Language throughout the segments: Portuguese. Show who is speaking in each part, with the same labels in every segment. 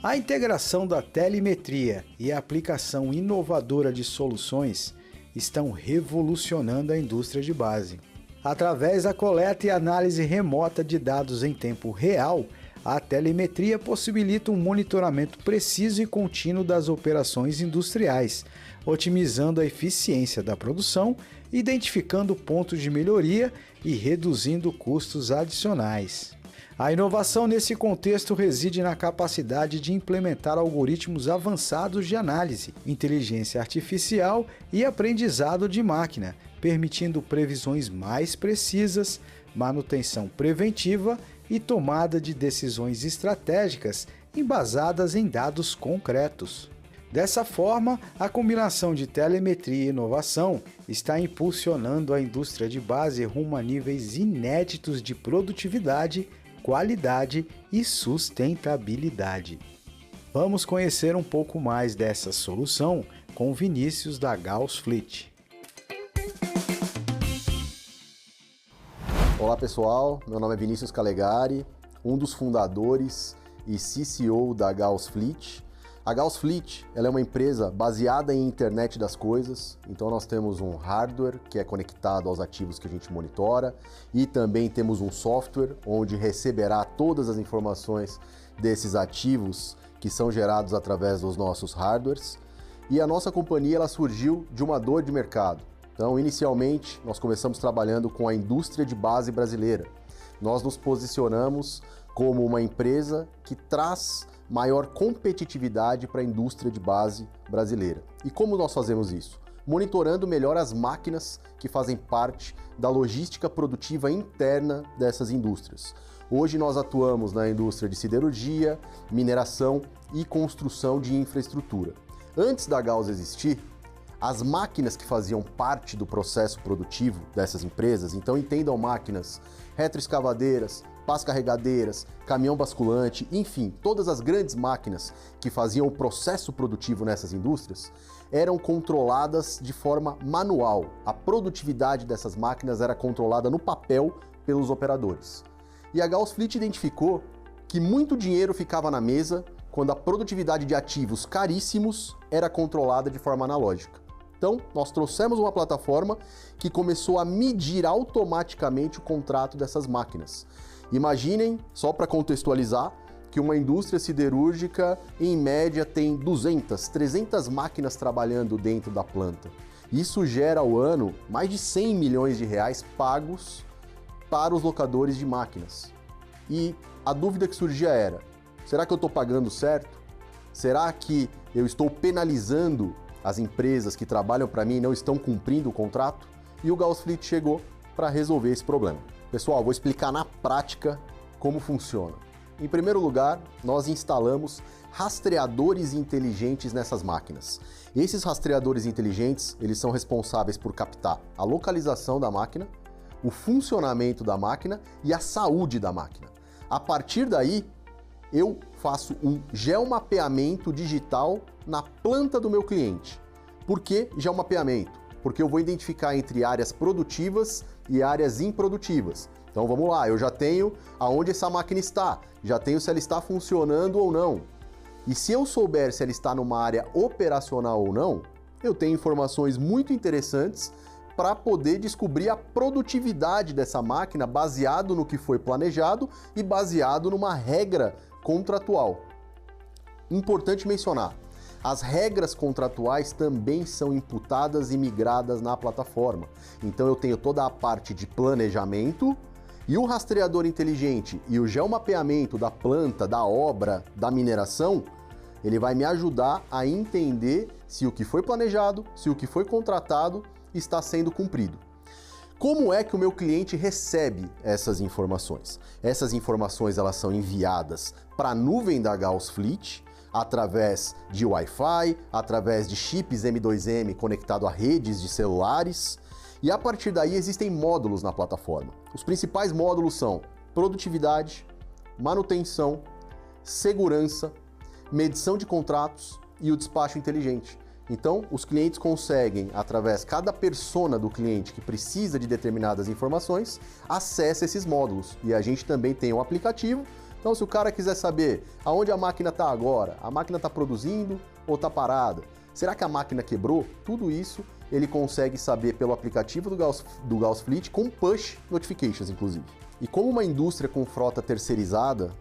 Speaker 1: A integração da telemetria e a aplicação inovadora de soluções estão revolucionando a indústria de base. Através da coleta e análise remota de dados em tempo real, a telemetria possibilita um monitoramento preciso e contínuo das operações industriais, otimizando a eficiência da produção, identificando pontos de melhoria e reduzindo custos adicionais. A inovação nesse contexto reside na capacidade de implementar algoritmos avançados de análise, inteligência artificial e aprendizado de máquina, permitindo previsões mais precisas, manutenção preventiva e tomada de decisões estratégicas embasadas em dados concretos. Dessa forma, a combinação de telemetria e inovação está impulsionando a indústria de base rumo a níveis inéditos de produtividade, qualidade e sustentabilidade. Vamos conhecer um pouco mais dessa solução com Vinícius da Gauss Fleet.
Speaker 2: Olá pessoal, meu nome é Vinícius Calegari, um dos fundadores e CCO da Gauss Fleet. A Gauss Fleet ela é uma empresa baseada em internet das coisas, então nós temos um hardware que é conectado aos ativos que a gente monitora e também temos um software onde receberá todas as informações desses ativos que são gerados através dos nossos hardwares. E a nossa companhia ela surgiu de uma dor de mercado. Então, inicialmente, nós começamos trabalhando com a indústria de base brasileira. Nós nos posicionamos como uma empresa que traz maior competitividade para a indústria de base brasileira. E como nós fazemos isso? Monitorando melhor as máquinas que fazem parte da logística produtiva interna dessas indústrias. Hoje nós atuamos na indústria de siderurgia, mineração e construção de infraestrutura. Antes da Gauss existir, as máquinas que faziam parte do processo produtivo dessas empresas, então entendam máquinas retroescavadeiras, pás carregadeiras, caminhão basculante, enfim, todas as grandes máquinas que faziam o processo produtivo nessas indústrias eram controladas de forma manual. A produtividade dessas máquinas era controlada no papel pelos operadores. E a Gauss Fleet identificou que muito dinheiro ficava na mesa quando a produtividade de ativos caríssimos era controlada de forma analógica. Então, nós trouxemos uma plataforma que começou a medir automaticamente o contrato dessas máquinas. Imaginem, só para contextualizar, que uma indústria siderúrgica, em média, tem 200, 300 máquinas trabalhando dentro da planta. Isso gera ao ano mais de 100 milhões de reais pagos para os locadores de máquinas. E a dúvida que surgia era, será que eu estou pagando certo? Será que eu estou penalizando as empresas que trabalham para mim e não estão cumprindo o contrato? E o Gauss Fleet chegou para resolver esse problema. Pessoal, vou explicar na prática como funciona. Em primeiro lugar, nós instalamos rastreadores inteligentes nessas máquinas. Esses rastreadores inteligentes, eles são responsáveis por captar a localização da máquina, o funcionamento da máquina e a saúde da máquina. A partir daí, eu faço um geomapeamento digital na planta do meu cliente. Por que geomapeamento? Porque eu vou identificar entre áreas produtivas e áreas improdutivas. Então vamos lá, eu já tenho aonde essa máquina está, já tenho se ela está funcionando ou não. E se eu souber se ela está numa área operacional ou não, eu tenho informações muito interessantes para poder descobrir a produtividade dessa máquina baseado no que foi planejado e baseado numa regra contratual. Importante mencionar, as regras contratuais também são imputadas e migradas na plataforma. Então eu tenho toda a parte de planejamento e o rastreador inteligente e o geomapeamento da planta, da obra, da mineração, ele vai me ajudar a entender se o que foi planejado, se o que foi contratado está sendo cumprido. Como é que o meu cliente recebe essas informações? Essas informações elas são enviadas para a nuvem da Gauss Fleet através de Wi-Fi, através de chips M2M conectado a redes de celulares, e a partir daí existem módulos na plataforma. Os principais módulos são produtividade, manutenção, segurança, medição de contratos e o despacho inteligente. Então, os clientes conseguem, através de cada persona do cliente que precisa de determinadas informações, acessa esses módulos. E a gente também tem um aplicativo Então, se o cara quiser saber aonde a máquina está agora, a máquina está produzindo ou está parada, será que a máquina quebrou? Tudo isso ele consegue saber pelo aplicativo do Gauss Fleet com push notifications, inclusive. E como uma indústria com frota terceirizada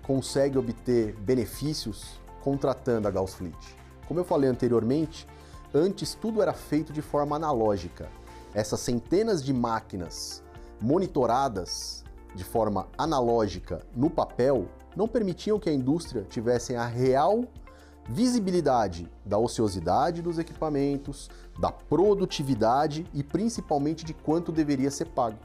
Speaker 2: consegue obter benefícios contratando a Gauss Fleet? Como eu falei anteriormente, antes tudo era feito de forma analógica. Essas centenas de máquinas monitoradas de forma analógica no papel não permitiam que a indústria tivesse a real visibilidade da ociosidade dos equipamentos, da produtividade e principalmente de quanto deveria ser pago.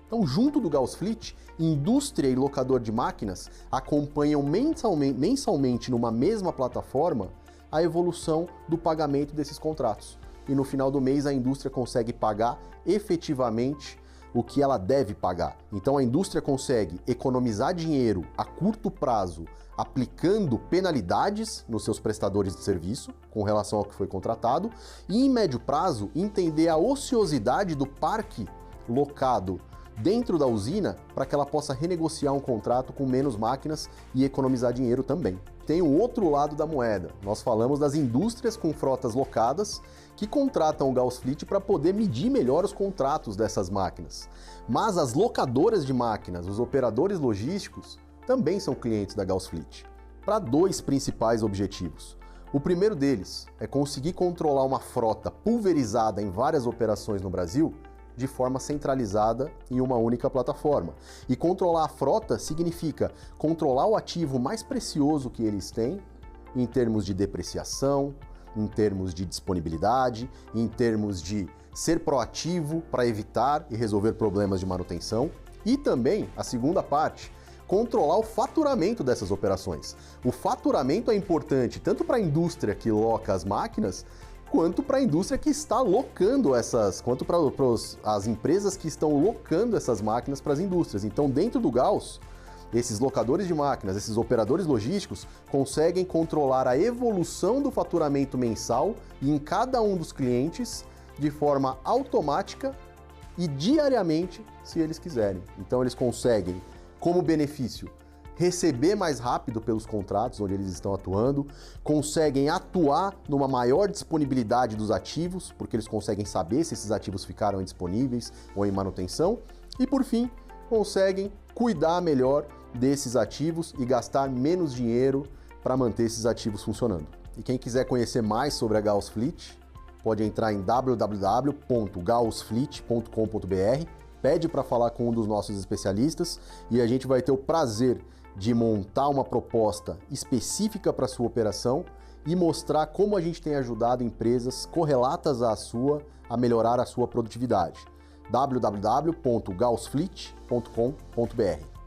Speaker 2: Então, junto do Gauss Fleet, indústria e locador de máquinas acompanham mensalmente numa mesma plataforma a evolução do pagamento desses contratos. E no final do mês a indústria consegue pagar efetivamente o que ela deve pagar. Então a indústria consegue economizar dinheiro a curto prazo aplicando penalidades nos seus prestadores de serviço com relação ao que foi contratado e em médio prazo entender a ociosidade do parque locado dentro da usina para que ela possa renegociar um contrato com menos máquinas e economizar dinheiro também. Tem o outro lado da moeda. Nós falamos das indústrias com frotas locadas que contratam o Gauss Fleet para poder medir melhor os contratos dessas máquinas. Mas as locadoras de máquinas, os operadores logísticos, também são clientes da Gauss Fleet, para dois principais objetivos. O primeiro deles é conseguir controlar uma frota pulverizada em várias operações no Brasil de forma centralizada em uma única plataforma. E controlar a frota significa controlar o ativo mais precioso que eles têm em termos de depreciação, em termos de disponibilidade, em termos de ser proativo para evitar e resolver problemas de manutenção. E também, a segunda parte, controlar o faturamento dessas operações. O faturamento é importante tanto para a indústria que loca as máquinas, quanto para a indústria que está locando quanto para as empresas que estão locando essas máquinas para as indústrias. Então, dentro do Gauss, esses locadores de máquinas, esses operadores logísticos, conseguem controlar a evolução do faturamento mensal em cada um dos clientes de forma automática e diariamente, se eles quiserem. Então, eles conseguem, como benefício, receber mais rápido pelos contratos onde eles estão atuando, conseguem atuar numa maior disponibilidade dos ativos, porque eles conseguem saber se esses ativos ficaram indisponíveis ou em manutenção, e por fim, conseguem cuidar melhor desses ativos e gastar menos dinheiro para manter esses ativos funcionando. E quem quiser conhecer mais sobre a Gauss Fleet, pode entrar em www.gaussfleet.com.br, pede para falar com um dos nossos especialistas e a gente vai ter o prazer de montar uma proposta específica para a sua operação e mostrar como a gente tem ajudado empresas correlatas à sua a melhorar a sua produtividade. www.gaussfleet.com.br